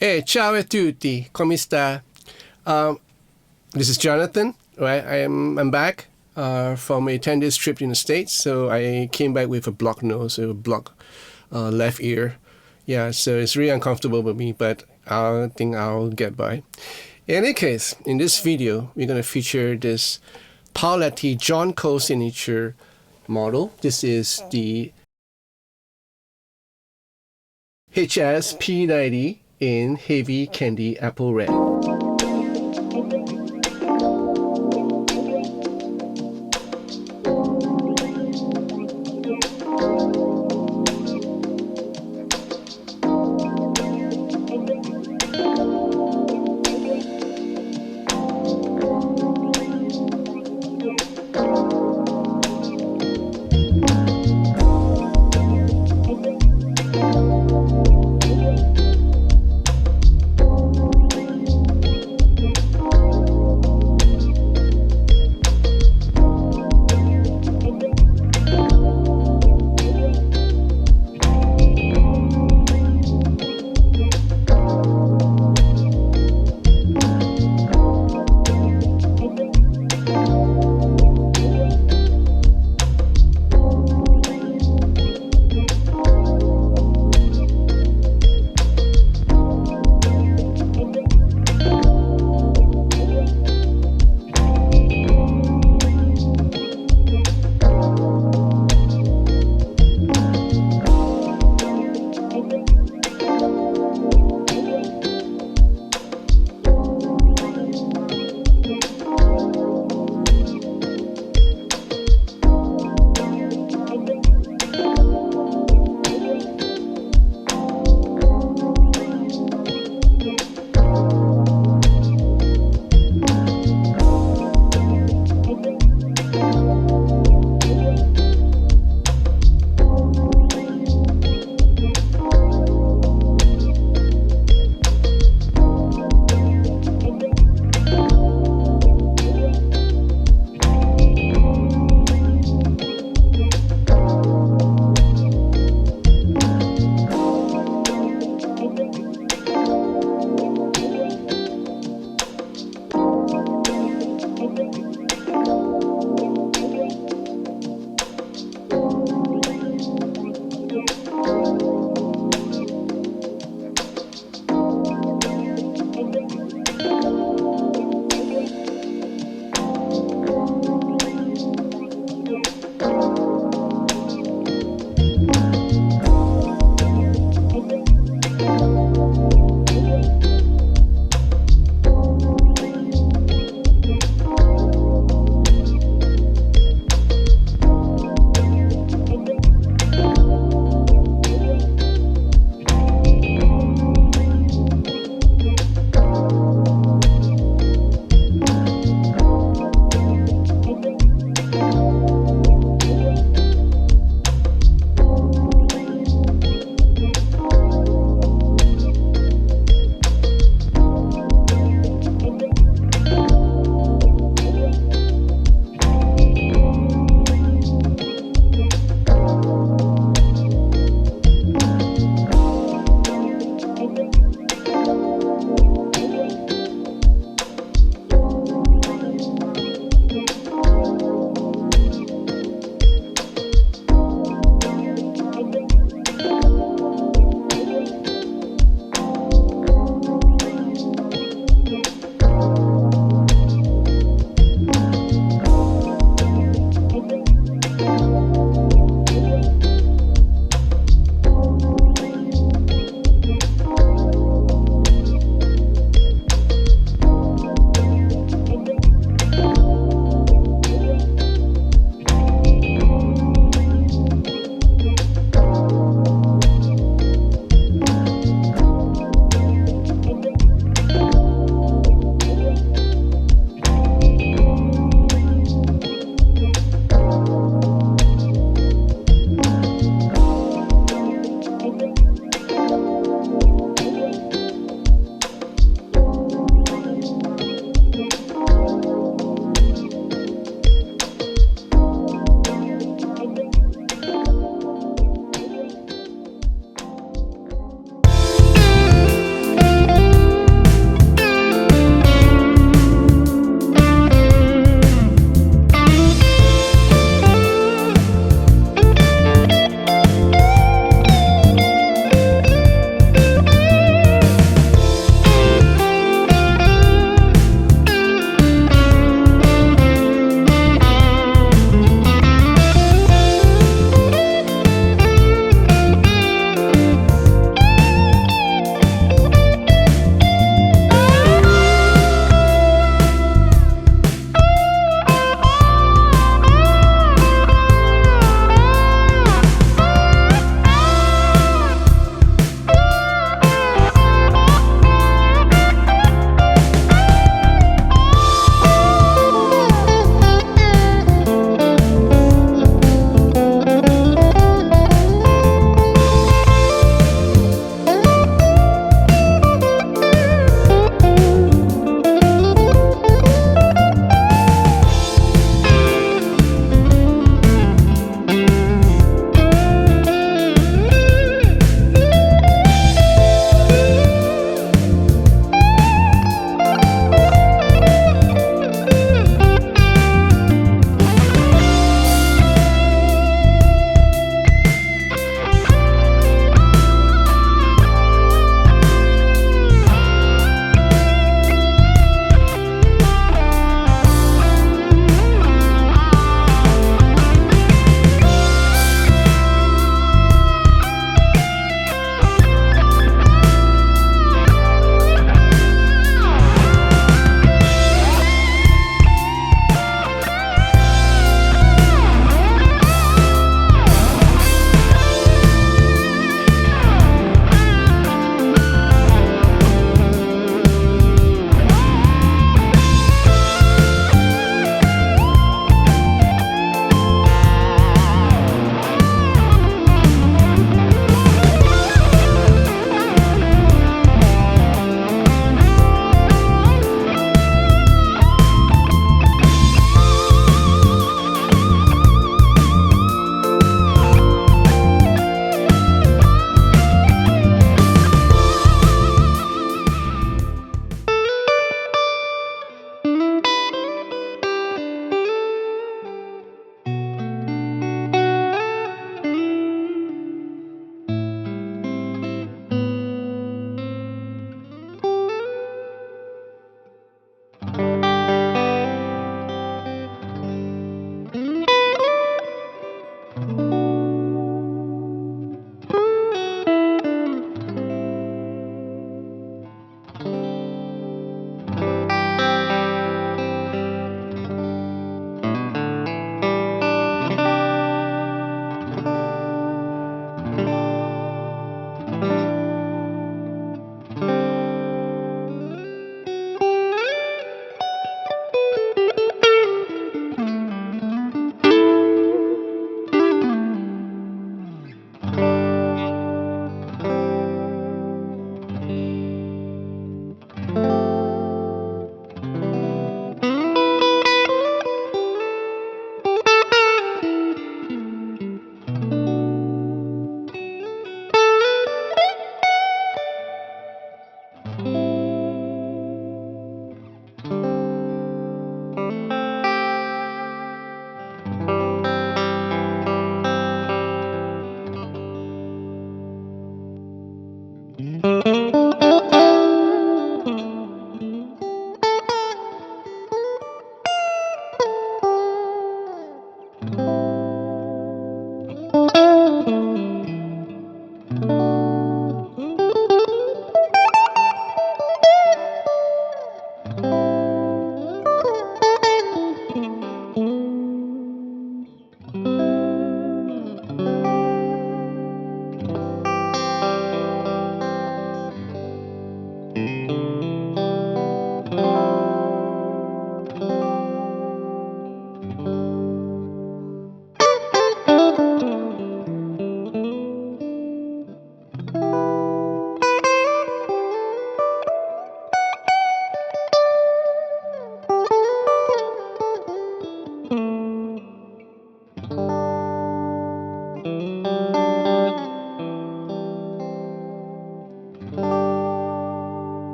Ciao a tutti, come sta? This is Jonathan, right? I'm back from a 10 days trip in the States, so I came back with a blocked nose, a blocked left ear. Yeah, so it's really uncomfortable with me, but I think I'll get by. In any case, in this video, we're going to feature this Paoletti Jonathan Koh signature model. This is the HSP90 in heavy candy apple red.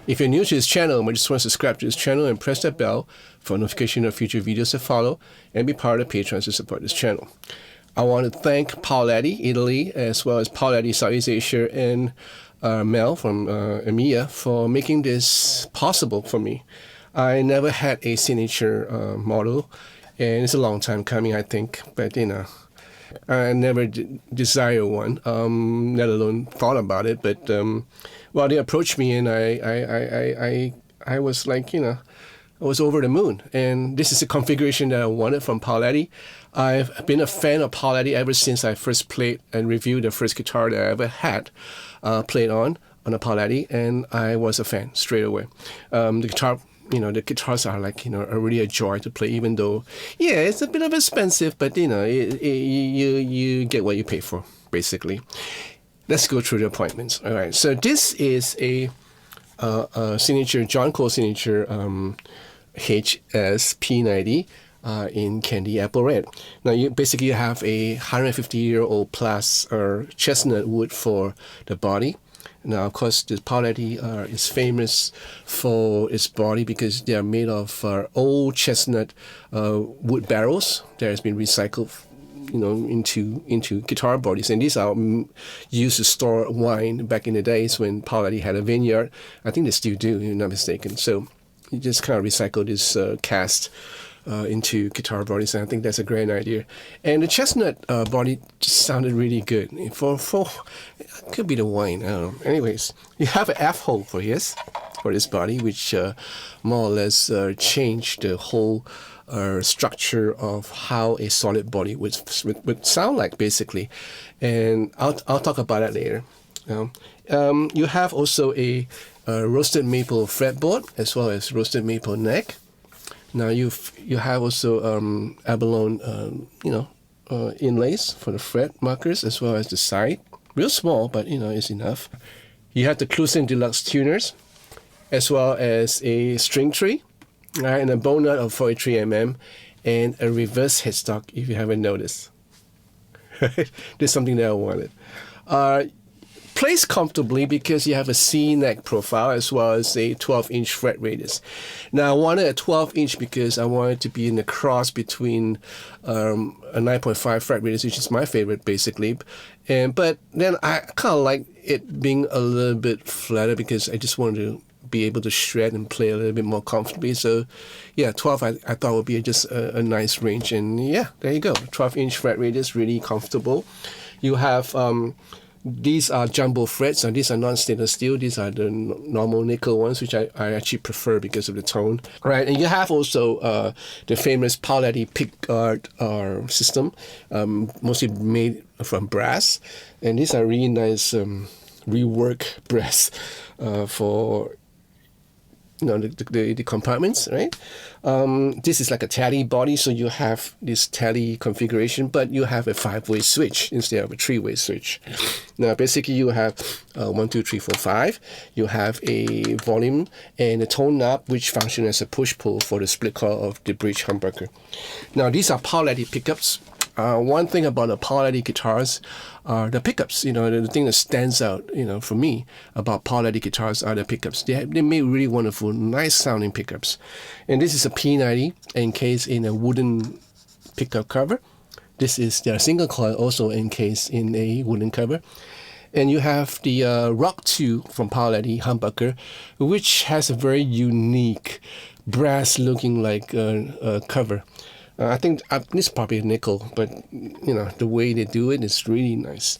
If you're new to this channel, I just want to subscribe to this channel and press that bell for notification of future videos to follow, and be part of the Patrons to support this channel. I want to thank Paoletti, Italy, as well as Paoletti, Southeast Asia, and Mel from Emiya for making this possible for me. I never had a signature model, and it's a long time coming, I think, but I never desired one, let alone thought about it. But well, they approached me, and I was like, I was over the moon. And this is a configuration that I wanted from Paoletti. I've been a fan of Paoletti ever since I first played and reviewed the first guitar that I ever had played on a Paoletti, and I was a fan straight away. The guitars are like, are really a joy to play, even though, it's a bit of expensive, but you get what you pay for, basically. Let's go through the appointments. All right, so this is a signature, John Koh signature HSP90 in Candy Apple Red. Now you basically have a 150-year-old plus chestnut wood for the body. Now, of course, the Paoletti is famous for its body because they are made of old chestnut wood barrels that has been recycled, into guitar bodies. And these are used to store wine back in the days when Paoletti had a vineyard. I think they still do, if I'm not mistaken. So you just kind of recycle this cast into guitar bodies, and I think that's a great idea. And the chestnut body just sounded really good. For it could be the wine, I don't know. Anyways, you have an F hole for this body, which more or less changed the whole structure of how a solid body would sound like, basically. And I'll talk about that later. You have also a roasted maple fretboard as well as roasted maple neck. Now you have also abalone, inlays for the fret markers as well as the side. Real small, but it's enough. You have the Clusen Deluxe tuners, as well as a string tree, right, and a bow nut of 43 mm, and a reverse headstock. If you haven't noticed, this is something that I wanted. Placed comfortably because you have a C-neck profile as well as a 12-inch fret radius. Now, I wanted a 12-inch because I wanted to be in the cross between a 9.5 fret radius, which is my favorite, basically. But then I kind of like it being a little bit flatter because I just wanted to be able to shred and play a little bit more comfortably. So, 12 I thought would be just a nice range. And there you go. 12-inch fret radius, really comfortable. You have... these are jumbo frets, and these are non-stainless steel. These are the normal nickel ones, which I actually prefer because of the tone. Right, and you have also the famous Paoletti pickguard system, mostly made from brass. And these are really nice rework brass for the compartments, right? This is like a tally body, so you have this tally configuration, but you have a 5-way switch instead of a 3-way switch. Now, basically, you have 1, 2, 3, 4, 5. You have a volume and a tone knob, which function as a push-pull for the split coil of the bridge humbucker. Now, these are Paoletti pickups. One thing about the Paoletti guitars are the pickups. The thing that stands out, for me about Paoletti guitars are the pickups. They make really wonderful, nice sounding pickups. And this is a P90 encased in a wooden pickup cover. This is their single coil, also encased in a wooden cover. And you have the Rock 2 from Paoletti humbucker, which has a very unique brass looking like cover. I think this is probably a nickel, but the way they do it is really nice.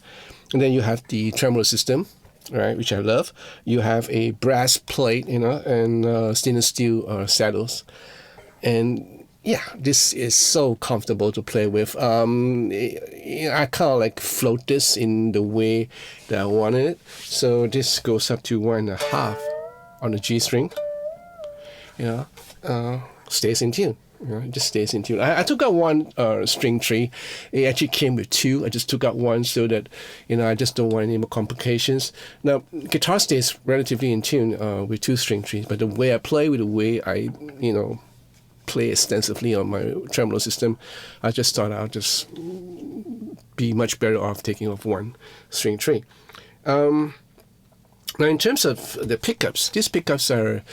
And then you have the tremolo system, right, which I love. You have a brass plate, and stainless steel saddles. And this is so comfortable to play with. I kind of like float this in the way that I wanted it. So this goes up to 1.5 on the G string. Stays in tune. It just stays in tune. I took out one string tree. It actually came with 2. I just took out one so that, I just don't want any more complications. Now, guitar stays relatively in tune with 2 string trees, but the way I play with the way I, play extensively on my tremolo system, I just thought I'll just be much better off taking off 1 string tree. Now, in terms of the pickups, these pickups are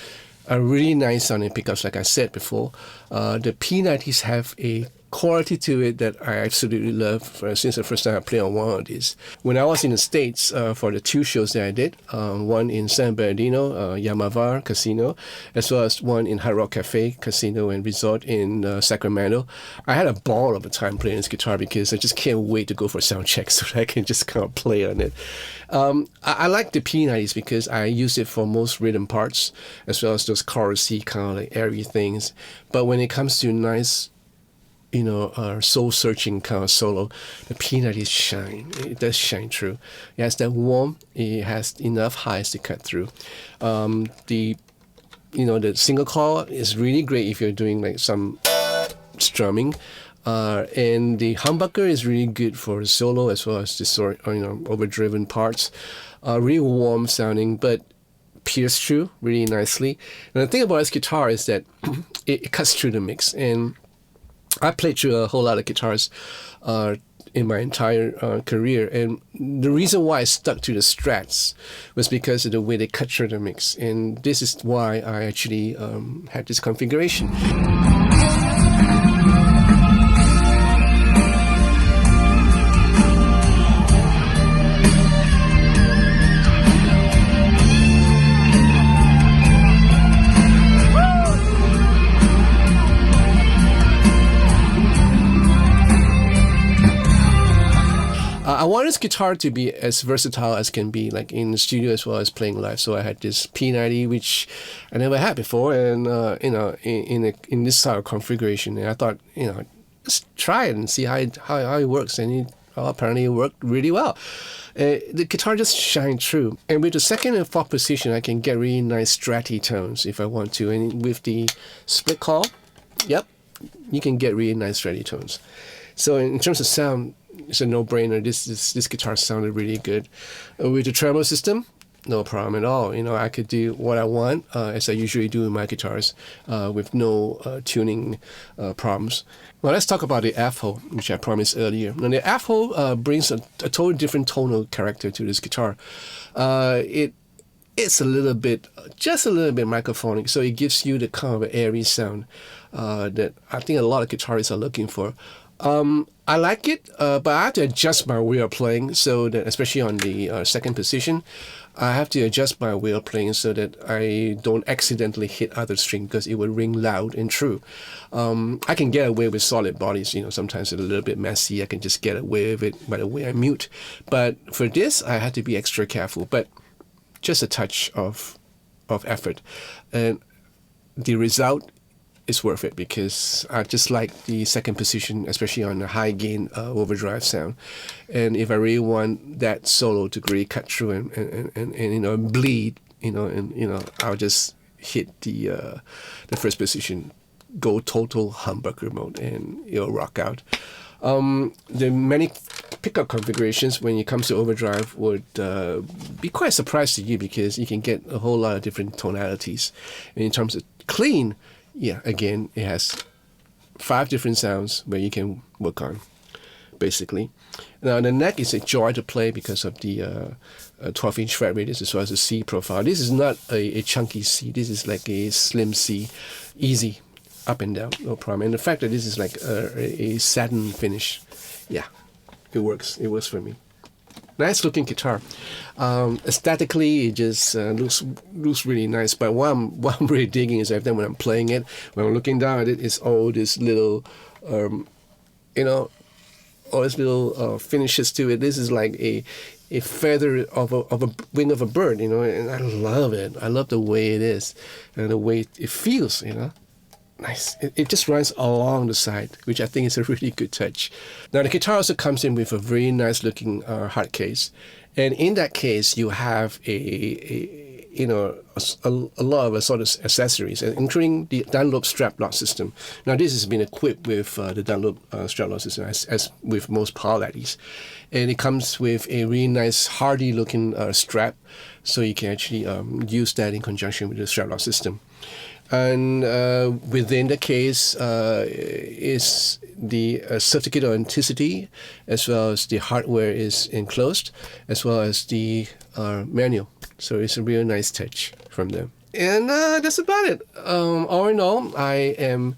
really nice sounding pickups, like I said before. The P90s have a quality to it that I absolutely love since the first time I played on one of these. When I was in the States for the 2 shows that I did, one in San Bernardino, Yamavar Casino, as well as one in Hard Rock Cafe Casino and Resort in Sacramento, I had a ball of a time playing this guitar because I just can't wait to go for sound checks so that I can just kind of play on it. I like the P90s because I use it for most rhythm parts, as well as those chorusy kind of like airy things. But when it comes to nice, soul-searching kind of solo, the P90s shine. It does shine through. It has that warm. It has enough highs to cut through. The single coil is really great if you're doing like some strumming. And the humbucker is really good for the solo as well as the overdriven parts. Really warm sounding, but pierce through really nicely. And the thing about this guitar is that it cuts through the mix. And I played through a whole lot of guitars in my entire career, and the reason why I stuck to the Strats was because of the way they cut through the mix, and this is why I actually had this configuration. I wanted this guitar to be as versatile as can be, like in the studio as well as playing live. So I had this P90, which I never had before, and in this style of configuration. And I thought, let's try it and see how it works. And apparently it worked really well. The guitar just shined through. And with the second and fourth position, I can get really nice stratty tones if I want to. And with the split call, yep, you can get really nice stratty tones. So in terms of sound, it's a no-brainer. This guitar sounded really good. With the tremolo system, no problem at all. I could do what I want, as I usually do in my guitars, with no tuning problems. Well, let's talk about the F-hole, which I promised earlier. Now, the F-hole brings a totally different tonal character to this guitar. It's just a little bit microphonic, so it gives you the kind of airy sound that I think a lot of guitarists are looking for. I like it, but I have to adjust my way of playing, so that, especially on the second position, I have to adjust my way of playing so that I don't accidentally hit other string because it will ring loud and true. I can get away with solid bodies, sometimes it's a little bit messy. I can just get away with it by the way I mute. But for this, I had to be extra careful, but just a touch of effort. And the result is worth it because I just like the second position, especially on the high gain overdrive sound. And if I really want that solo to really cut through and bleed, I'll just hit the first position, go total humbucker mode, and it'll rock out. The many pickup configurations when it comes to overdrive would be quite a surprise to you because you can get a whole lot of different tonalities. And in terms of clean, yeah, again, it has 5 different sounds where you can work on, basically. Now, the neck is a joy to play because of the 12-inch fret radius as well as the C profile. This is not a chunky C. This is like a slim C, easy, up and down, no problem. And the fact that this is like a satin finish, yeah, it works. It works for me. Nice looking guitar. Aesthetically, it just looks really nice. But what I'm really digging is every time when I'm playing it, when I'm looking down at it, it's all this little, all these little finishes to it. This is like a feather of a wing of a bird, and I love it. I love the way it is and the way it feels, Nice. It just runs along the side, which I think is a really good touch. Now, the guitar also comes in with a very nice looking hard case. And in that case, you have a lot of sort of accessories, including the Dunlop strap lock system. Now, this has been equipped with the Dunlop strap lock system, as with most Paolettis. And it comes with a really nice, hardy looking strap, so you can actually use that in conjunction with the strap lock system. And within the case is the certificate of authenticity, as well as the hardware is enclosed, as well as the manual. So it's a real nice touch from them. And that's about it. All in all, I am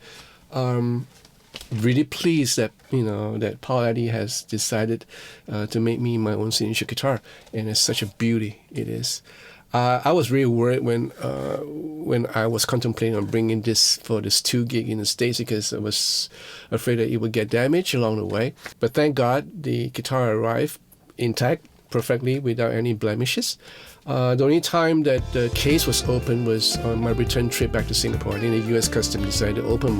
really pleased that that Paoletti has decided to make me my own signature guitar, and it's such a beauty it is. I was really worried when I was contemplating on bringing this for this 2 gig in the States, because I was afraid that it would get damaged along the way. But thank God the guitar arrived intact, perfectly, without any blemishes. The only time that the case was open was on my return trip back to Singapore. I think the U.S. Customs decided to open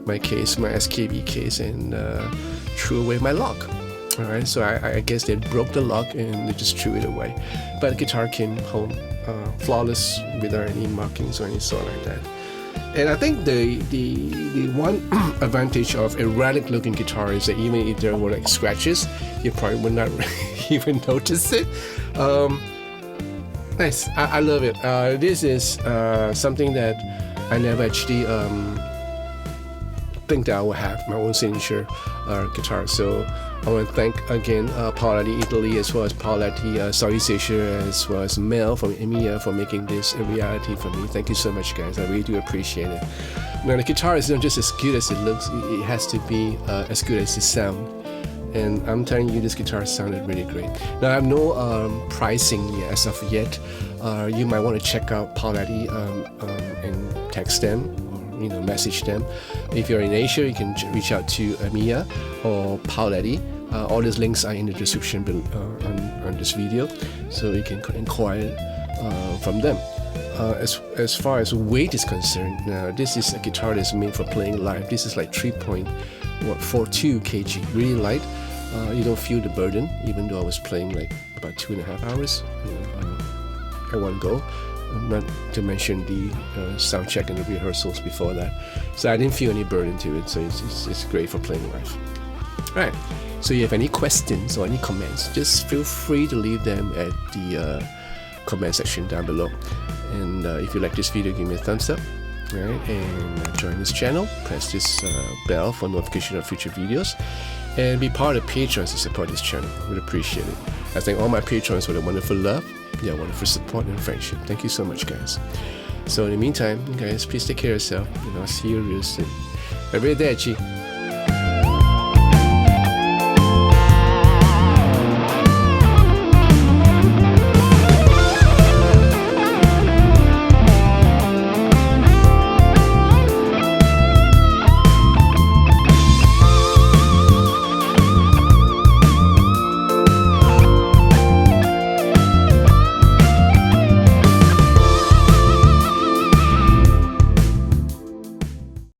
my case, my SKB case, and threw away my lock. All right, so I guess they broke the lock and they just threw it away. But the guitar came home flawless, without any markings or any sort like that. And I think the one advantage of a relic looking guitar is that even if there were like scratches, you probably would not even notice it. Nice, I love it. This is something that I never actually think that I will have my own signature guitar. So I want to thank again Paoletti Italy, as well as Paoletti Southeast Asia, as well as Mel from Emiya for making this a reality for me. Thank you so much, guys. I really do appreciate it. Now the guitar is not just as good as it looks; it has to be as good as it sounds. And I'm telling you, this guitar sounded really great. Now I have no pricing yet, as of yet. You might want to check out Paoletti and text them, or message them. If you're in Asia, you can reach out to Emiya or Paoletti. All these links are in the description on this video, so you can inquire from them. As far as weight is concerned, this is a guitar that's made for playing live. This is like 3.42 kg, really light. You don't feel the burden, even though I was playing like about 2.5 hours at one go. Not to mention the sound check and the rehearsals before that. So I didn't feel any burden to it, so it's great for playing live. Alright, so if you have any questions or any comments, just feel free to leave them at the comment section down below. And if you like this video, give me a thumbs up. Alright, and join this channel, press this bell for notification of future videos, and be part of the patrons to support this channel. I would appreciate it. I thank all my patrons for the wonderful love, wonderful support and friendship. Thank you so much, guys. So in the meantime, guys, please take care of yourself, and I'll see you real soon. Arrivederci.